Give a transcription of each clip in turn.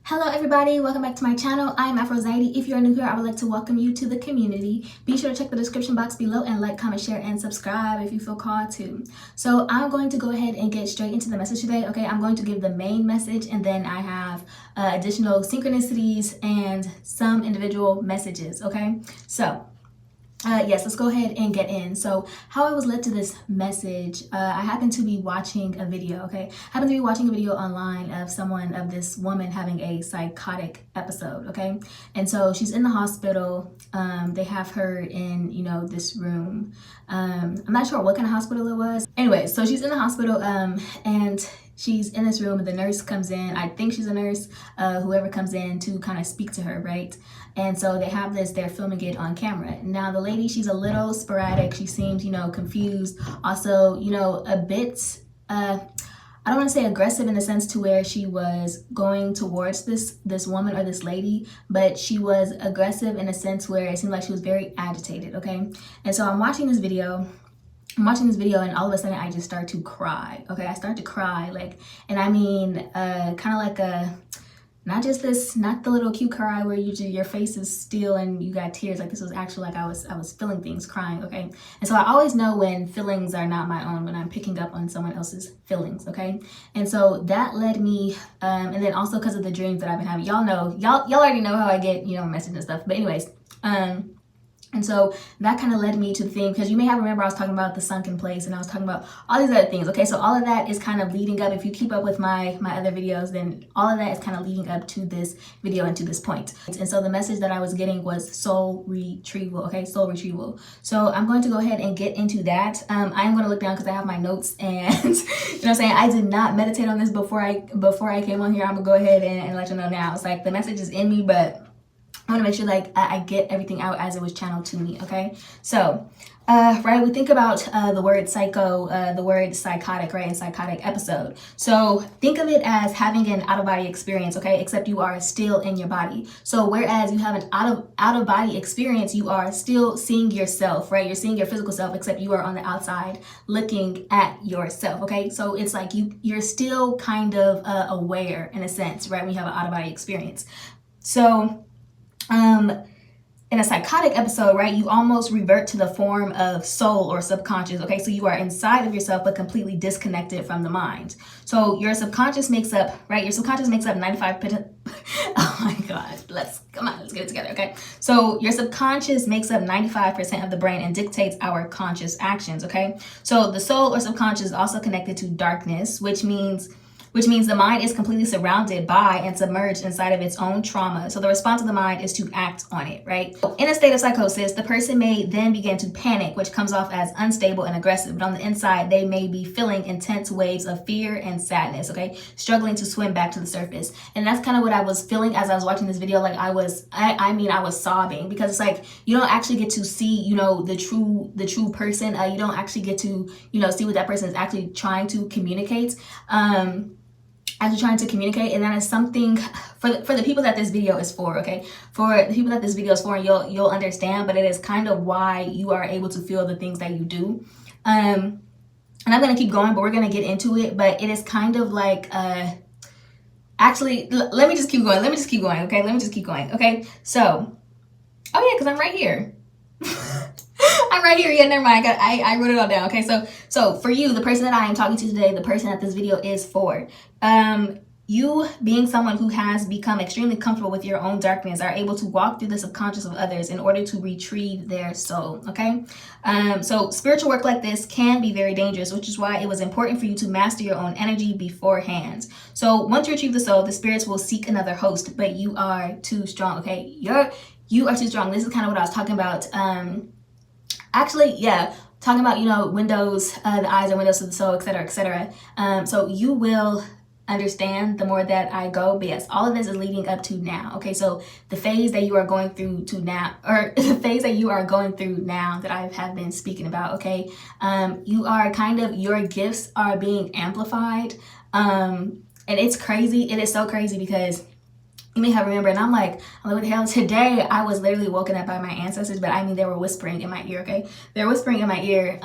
Hello everybody, welcome back to my channel. I am Aphrodite. If you are new here, I would like to welcome you to the community. Be sure to check the description box below and like, comment, share, and subscribe if you feel called to. So I'm going to go ahead and get straight into the message today. Okay, I'm going to give the main message and then I have additional synchronicities and some individual messages. Okay, so yes, let's go ahead and get in. So how I was led to this message, I happened to be watching a video, okay? I happened to be watching a video online of this woman having a psychotic episode, okay? And so she's in the hospital. They have her in, this room. I'm not sure what kind of hospital it was. Anyway, so she's in the hospital and she's in this room and the nurse comes in. I think she's a nurse, whoever comes in to kind of speak to her, right? And so they have they're filming it on camera. Now the lady, she's a little sporadic. She seems, confused. Also, a bit, I don't want to say aggressive in the sense to where she was going towards this woman or this lady, but she was aggressive in a sense where it seemed like she was very agitated, okay? And so I'm watching this video and all of a sudden I just start to cry, okay? I start to cry, and I mean, kind of like not the little cute cry where your face is still and you got tears. Like, this was actually like I was feeling things, crying, okay? And so I always know when feelings are not my own, when I'm picking up on someone else's feelings, okay? And so that led me, and then also because of the dreams that I've been having, y'all already know how I get, message and stuff. But anyways, and so that kind of led me to think, because you may have remember I was talking about the sunken place and I was talking about all these other things. Okay, so all of that is kind of leading up. If you keep up with my other videos, then all of that is kind of leading up to this video and to this point. And so the message that I was getting was soul retrieval. Okay, soul retrieval. So I'm going to go ahead and get into that. I'm going to look down because I have my notes and you know what I'm saying, I did not meditate on this before I came on here. I'm gonna go ahead and let you know now. It's like the message is in me, but I want to make sure I get everything out as it was channeled to me, okay? So, right, we think about the word psychotic, right, and psychotic episode. So think of it as having an out-of-body experience, okay, except you are still in your body. So whereas you have an out-of-body experience, you are still seeing yourself, right? You're seeing your physical self, except you are on the outside looking at yourself, okay? So it's like you're still kind of aware in a sense, right, when you have an out-of-body experience. So in a psychotic episode, right, you almost revert to the form of soul or subconscious, okay? So you are inside of yourself, but completely disconnected from the mind. So your subconscious makes up, right, 95%. Oh my God, let's get it together, okay? So your subconscious makes up 95% of the brain and dictates our conscious actions, okay? So the soul or subconscious is also connected to darkness, which means the mind is completely surrounded by and submerged inside of its own trauma. So the response of the mind is to act on it, right? In a state of psychosis, the person may then begin to panic, which comes off as unstable and aggressive. But on the inside, they may be feeling intense waves of fear and sadness, okay? Struggling to swim back to the surface. And that's kind of what I was feeling as I was watching this video. Like I was sobbing, because it's like, you don't actually get to see, the true person. You don't actually get to, see what that person is actually trying to communicate. And that is something for the people that this video is for, okay? For the people that this video is for, you'll understand, but it is kind of why you are able to feel the things that you do. And I'm going to keep going, but we're going to get into it, but it is kind of like, actually, let me just keep going, okay? Okay, so, oh yeah, because I'm right here. I'm right here. Yeah, never mind. I wrote it all down. Okay, so for you, the person that I am talking to today, the person that this video is for, you being someone who has become extremely comfortable with your own darkness are able to walk through the subconscious of others in order to retrieve their soul, okay? So spiritual work like this can be very dangerous, which is why it was important for you to master your own energy beforehand. So once you retrieve the soul, the spirits will seek another host, but you are too strong, okay? You are too strong. This is kind of what I was talking about. Actually, yeah, talking about, windows, the eyes are windows to the soul, etc., etc. So you will understand the more that I go, but yes, all of this is leading up to now, okay? So the phase that you are going through now that I have been speaking about, okay? Your gifts are being amplified, and it's crazy. It is so crazy because you may have remembered, and I'm like, what the hell? Today, I was literally woken up by my ancestors, but I mean, they were whispering in my ear, okay? They were whispering in my ear,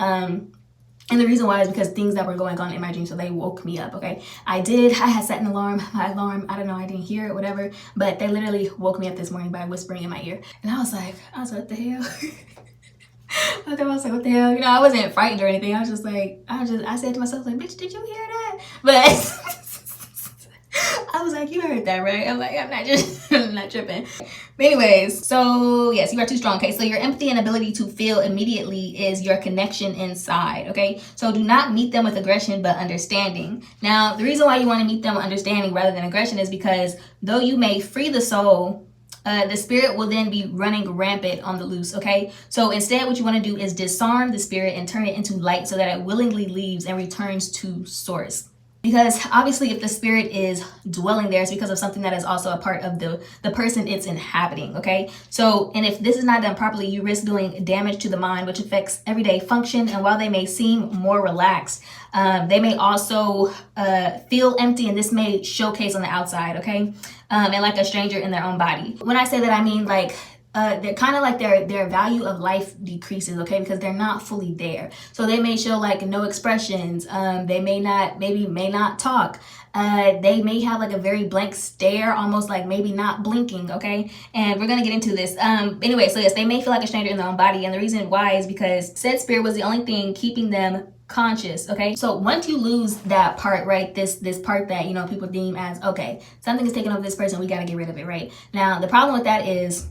And the reason why is because things that were going on in my dream, so they woke me up, okay? I had set an alarm, my alarm, I don't know, I didn't hear it, whatever, but they literally woke me up this morning by whispering in my ear. And I was like, what the hell? I was like, what the hell? You know, I wasn't frightened or anything. I was just like, I said to myself, like, bitch, did you hear that? But I was like, you heard that, right? I'm like, I'm not tripping. But anyways, so yes, you are too strong. Okay, so your empathy and ability to feel immediately is your connection inside. Okay, so do not meet them with aggression, but understanding. Now, the reason why you want to meet them with understanding rather than aggression is because though you may free the soul, the spirit will then be running rampant on the loose, okay? So instead, what you want to do is disarm the spirit and turn it into light so that it willingly leaves and returns to source. Because obviously if the spirit is dwelling there, it's because of something that is also a part of the person it's inhabiting, okay? So, and if this is not done properly, you risk doing damage to the mind, which affects everyday function. And while they may seem more relaxed, they may also feel empty, and this may showcase on the outside, okay? And like a stranger in their own body. When I say that, I mean like they're kind of like their value of life decreases, okay, because they're not fully there. So they may show like no expressions. They may not talk. They may have like a very blank stare, almost like maybe not blinking, okay? And we're gonna get into this. Anyway, so yes, they may feel like a stranger in their own body, and the reason why is because said spirit was the only thing keeping them conscious, okay? So once you lose that part, right, this part that, you know, people deem as, okay, something is taking over this person, we got to get rid of it, right? Now the problem with that is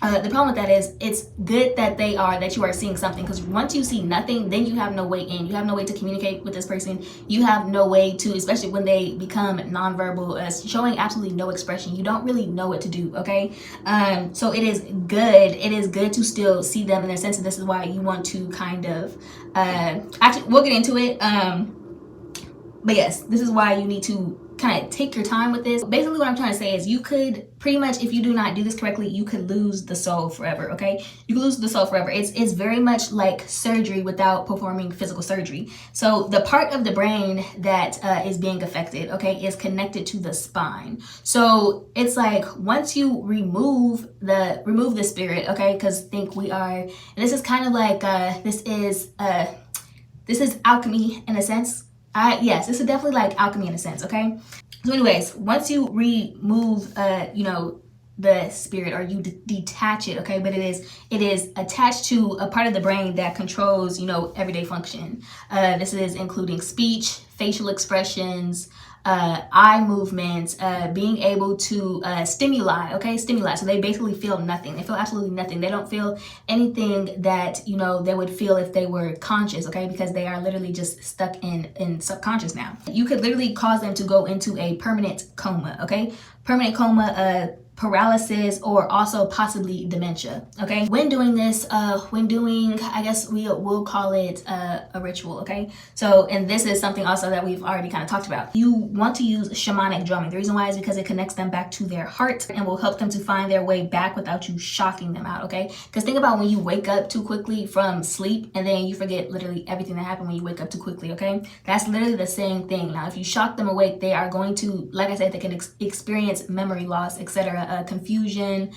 it's good that you are seeing something, because once you see nothing, then you have no way in. You have no way to communicate with this person. You have no way to, especially when they become nonverbal, showing absolutely no expression. You don't really know what to do, okay? So it is good to still see them in their sense, and this is why you want to kind of, actually, we'll get into it. But yes, this is why you need to kind of take your time with this. Basically what I'm trying to say is you could pretty much, if you do not do this correctly, you could lose the soul forever, okay? You could lose the soul forever. It's very much like surgery without performing physical surgery. So the part of the brain that is being affected, okay, is connected to the spine. So it's like once you remove the spirit, okay, because think we are, and this is kind of like this is alchemy in a sense. Yes, this is definitely like alchemy in a sense, okay? So anyways, once you remove, the spirit, or you detach it, okay? But it is attached to a part of the brain that controls, everyday function. This is including speech, facial expressions, eye movements, being able to stimuli. So they basically feel nothing. They feel absolutely nothing. They don't feel anything that they would feel if they were conscious, okay? Because they are literally just stuck in subconscious now. You could literally cause them to go into a permanent coma, okay? Permanent coma, paralysis, or also possibly dementia, okay? When doing this, I guess we'll call it a ritual, okay? So, and this is something also that we've already kind of talked about. You want to use shamanic drumming. The reason why is because it connects them back to their heart and will help them to find their way back without you shocking them out, okay? Because think about when you wake up too quickly from sleep and then you forget literally everything that happened when you wake up too quickly, okay? That's literally the same thing. Now, if you shock them awake, they are going to, like I said, they can experience memory loss, etc., confusion,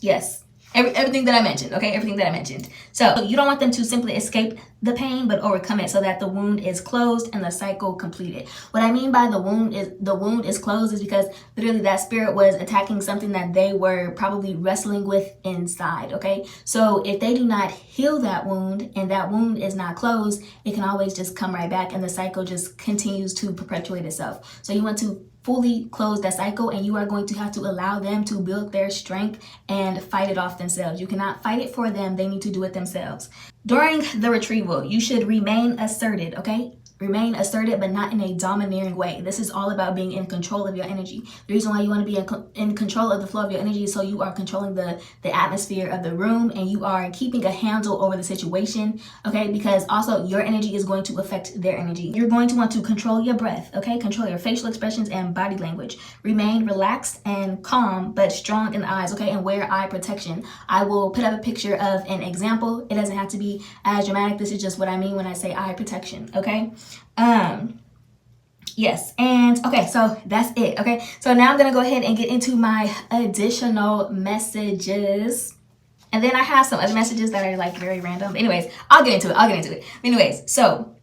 yes, everything that I mentioned, okay? Everything that I mentioned. So you don't want them to simply escape the pain, but overcome it so that the wound is closed and the cycle completed. What I mean by the wound is closed is because literally that spirit was attacking something that they were probably wrestling with inside, okay? So if they do not heal that wound and that wound is not closed, it can always just come right back and the cycle just continues to perpetuate itself. So you want to fully close that cycle, and you are going to have to allow them to build their strength and fight it off themselves. You cannot fight it for them. They need to do it themselves. During the retrieval, you should remain asserted, okay? Remain assertive, but not in a domineering way. This is all about being in control of your energy. The reason why you want to be in control of the flow of your energy is so you are controlling the atmosphere of the room, and you are keeping a handle over the situation, okay? Because also your energy is going to affect their energy. You're going to want to control your breath, okay? Control your facial expressions and body language. Remain relaxed and calm, but strong in the eyes, okay? And wear eye protection. I will put up a picture of an example. It doesn't have to be as dramatic. This is just what I mean when I say eye protection, okay? Yes, and okay, so that's it, okay? So now I'm gonna go ahead and get into my additional messages. And then I have some other messages that are like very random. Anyways, I'll get into it. Anyways, so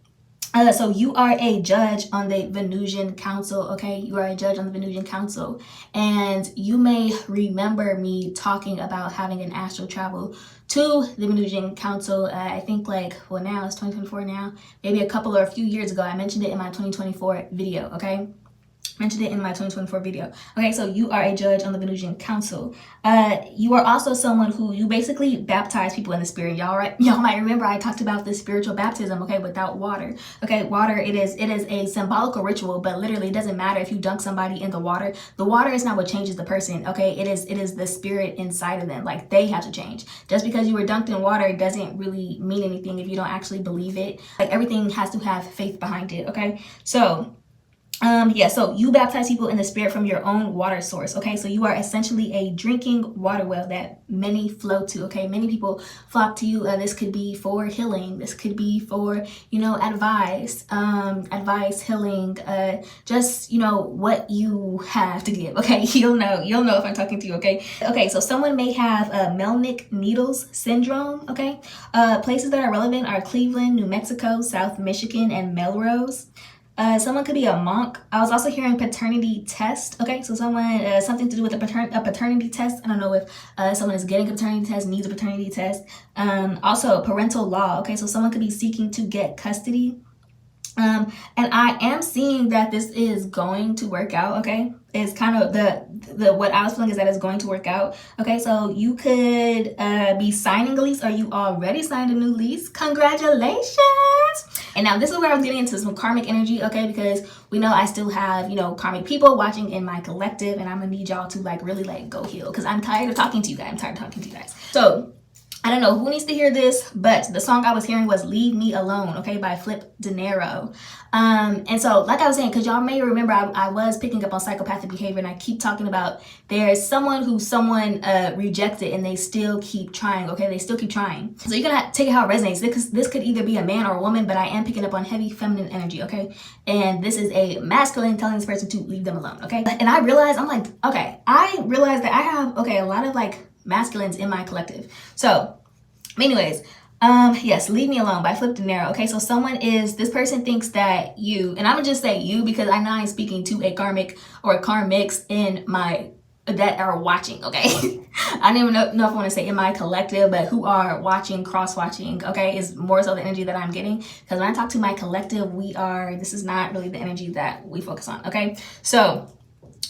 you are a judge on the Venusian Council, okay? You are a judge on the Venusian Council. And you may remember me talking about having an astral travel to the Venusian Council. I think like, well, now it's 2024 now. Maybe a couple or a few years ago. I mentioned it in my 2024 video, okay? Mentioned it in my 2024 video. Okay, so you are a judge on the Venusian Council. You are also someone who you basically baptize people in the spirit. Y'all might remember I talked about this spiritual baptism, okay, without water. Okay, water, it is a symbolical ritual, but literally it doesn't matter if you dunk somebody in the water. The water is not what changes the person, okay? It is the spirit inside of them. Like, they have to change. Just because you were dunked in water doesn't really mean anything if you don't actually believe it. Like, everything has to have faith behind it, okay? So so you baptize people in the spirit from your own water source, okay? So you are essentially a drinking water well that many flow to, okay? Many people flock to you. This could be for healing. This could be for, advice, healing, just, what you have to give, okay? You'll know if I'm talking to you, okay? Okay, so someone may have Melnick Needles syndrome, okay? Places that are relevant are Cleveland, New Mexico, South Michigan, and Melrose. Someone could be a monk. I was also hearing paternity test. Okay, so someone, something to do with a paternity test. I don't know if someone is getting a paternity test, needs a paternity test. Also, parental law. Okay, so someone could be seeking to get custody. And I am seeing that this is going to work out, okay? It's kind of the what I was feeling is that it's going to work out. Okay, so you could be signing a lease, or you already signed a new lease. Congratulations! And now this is where I was getting into some karmic energy, okay? Because we know I still have, karmic people watching in my collective, and I'm gonna need y'all to really go heal, because I'm tired of talking to you guys. So I don't know who needs to hear this, but the song I was hearing was Leave Me Alone, okay, by Flip Dinero. And so, like I was saying, because y'all may remember I was picking up on psychopathic behavior, and I keep talking about there's someone who someone rejected, and they still keep trying, okay? They still keep trying. So you're going to take it how it resonates. This could either be a man or a woman, but I am picking up on heavy feminine energy, okay? And this is a masculine telling this person to leave them alone, okay? And I realized, I realized that I have, a lot of masculines in my collective. So anyways, yes, Leave Me Alone by Flip Dinero. Okay, so this person thinks that you, and I'm gonna just say you because I know I'm speaking to a karmic or karmics in my that are watching, okay? I don't even know if I want to say in my collective, but who are watching, cross-watching, okay, is more so the energy that I'm getting. Because when I talk to my collective, this is not really the energy that we focus on, okay? So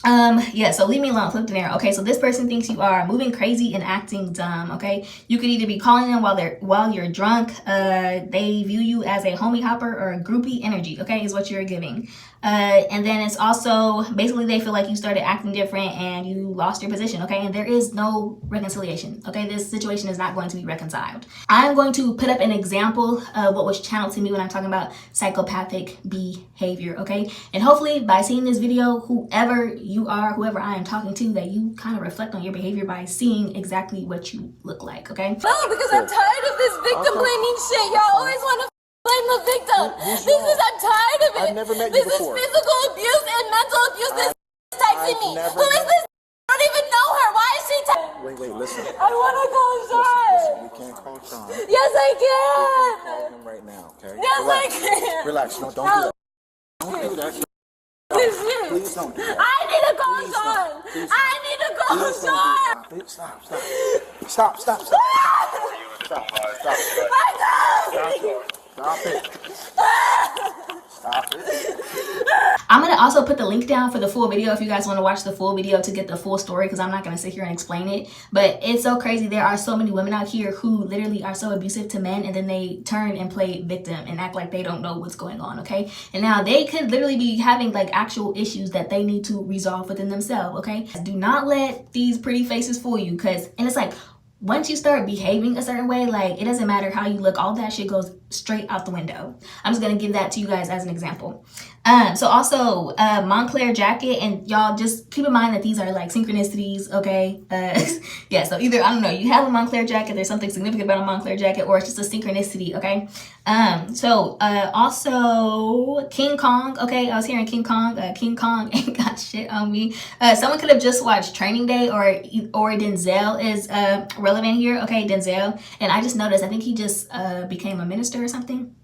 so Leave Me Alone, Flip Dinero. Okay, so this person thinks you are moving crazy and acting dumb, okay? You could either be calling them while you're drunk. They view you as a homie hopper or a groupie energy, okay, is what you're giving. And then it's also, basically they feel like you started acting different and you lost your position, okay? And there is no reconciliation, okay? This situation is not going to be reconciled. I'm going to put up an example of what was channeled to me when I'm talking about psychopathic behavior, okay? And hopefully by seeing this video, whoever you are, whoever I am talking to, that you kind of reflect on your behavior by seeing exactly what you look like, okay? No, because I'm tired of this victim blaming shit. Y'all always want to blame the victim. I'm tired of it. I've never met you before. This is physical abuse and mental abuse. This texting me. Who is this? I don't even know her. Why is she Wait, listen. I want to call Sean. Listen, you can't call Sean. Yes, I can. Call him right now, okay? Yes, Relax. I can. Relax. No, don't do that. Don't do that. Please don't do that. I need to call Sean. I need to call Sean. Stop. Stop it. I'm going to also put the link down for the full video if you guys want to watch the full video to get the full story, because I'm not going to sit here and explain it. But it's so crazy. There are so many women out here who literally are so abusive to men, and then they turn and play victim and act like they don't know what's going on, okay? And now they could literally be having actual issues that they need to resolve within themselves, okay? Do not let these pretty faces fool you, and it's once you start behaving a certain way, it doesn't matter how you look, all that shit goes straight out the window. I'm just gonna give that to you guys as an example. So also Montclair jacket, and y'all just keep in mind that these are like synchronicities, okay? Yeah, so either, I don't know, you have a Montclair jacket, there's something significant about a Montclair jacket, or it's just a synchronicity, okay? Also King Kong, okay? I was hearing King Kong ain't got shit on me. Someone could have just watched Training Day, or Denzel is relevant here, okay? Denzel, and I just noticed, I think he just became a minister or something,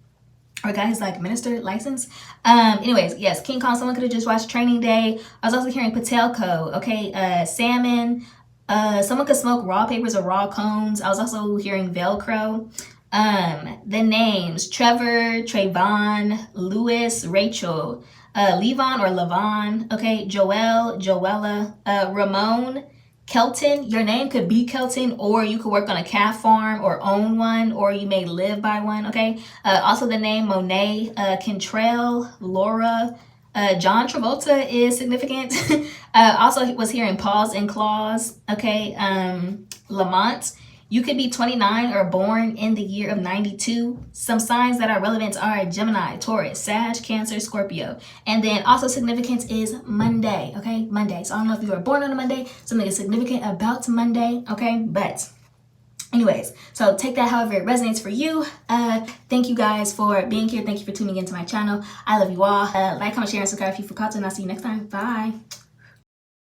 or got his like minister license. Anyways, yes, King Kong, someone could have just watched Training Day. I was also hearing Patelco, okay? Salmon, someone could smoke raw papers or raw cones. I was also hearing Velcro. The names, Trevor, Trayvon, Lewis, Rachel, Levon or Levon, okay? Joelle, Joella, Ramon, Kelton. Your name could be Kelton, or you could work on a calf farm or own one, or you may live by one, okay? Also the name Monet, Kentrell, Laura, John Travolta is significant. Also was hearing Paws and Claws, okay? Lamont. You could be 29 or born in the year of 92. Some signs that are relevant are Gemini, Taurus, Sag, Cancer, Scorpio. And then also significance is Monday, okay? Monday. So I don't know if you were born on a Monday, something is significant about Monday, okay? But anyways, so take that however it resonates for you. Thank you guys for being here. Thank you for tuning into my channel. I love you all. Like, comment, share, and subscribe if you forgot to, and I'll see you next time. Bye.